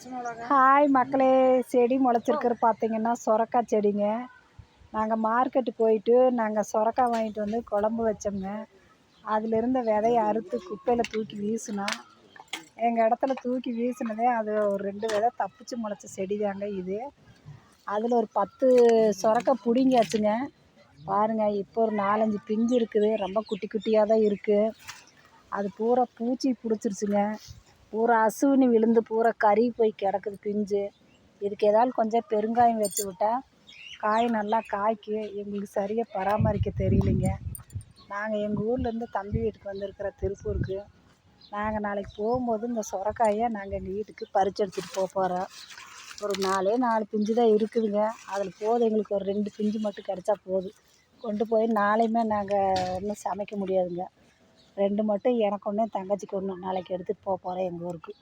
Hi மக்களே, செடி முளைச்சிருக்கிற பார்த்தீங்கன்னா சொரக்காய் செடிங்க. நாங்கள் மார்க்கெட்டு போயிட்டு நாங்கள் சொரக்காய் வாங்கிட்டு வந்து குழம்பு வச்சோங்க. அதில் இருந்த விதையை அறுத்து குப்பையில் தூக்கி வீசினோம். எங்கள் இடத்துல தூக்கி வீசினதே அது ஒரு 2 விதை தப்பிச்சு முளைச்ச செடி தாங்க இது. அதில் ஒரு 10 சொரக்காய் பிடிங்கியாச்சுங்க. பாருங்கள், இப்போ ஒரு 4-5 பிஞ்சு இருக்குது. ரொம்ப குட்டி குட்டியாக தான் இருக்குது. அது பூரா பூச்சி பிடிச்சிருச்சுங்க. பூரா அசுவினி விழுந்து பூரா கறி போய் கிடக்குது பிஞ்சு. இதுக்கு ஏதாவது கொஞ்சம் பெருங்காயம் வச்சு விட்டால் காய் நல்லா காய்க்கு. எங்களுக்கு சரியாக பராமரிக்க தெரியலைங்க. நாங்கள் எங்கள் ஊர்லேருந்து தம்பி வீட்டுக்கு வந்திருக்கிற திருப்பூருக்கு. நாங்கள் நாளைக்கு போகும்போது இந்த சொரக்காயை நாங்கள் எங்கள் வீட்டுக்கு பறிச்சு எடுத்துகிட்டு போகிறோம். ஒரு 4 பிஞ்சு தான் இருக்குதுங்க. அதில் போதும், எங்களுக்கு ஒரு 2 பிஞ்சு மட்டும் கிடச்சா போதும். கொண்டு போய் நாளையுமே நாங்கள் ஒன்றும் சமைக்க முடியாதுங்க. 2 மட்டும் எனக்கு ஒன்று, தங்கச்சிக்கு ஒன்று நாளைக்கு எடுத்துகிட்டு போகிறோம் எங்கள் ஊருக்கு.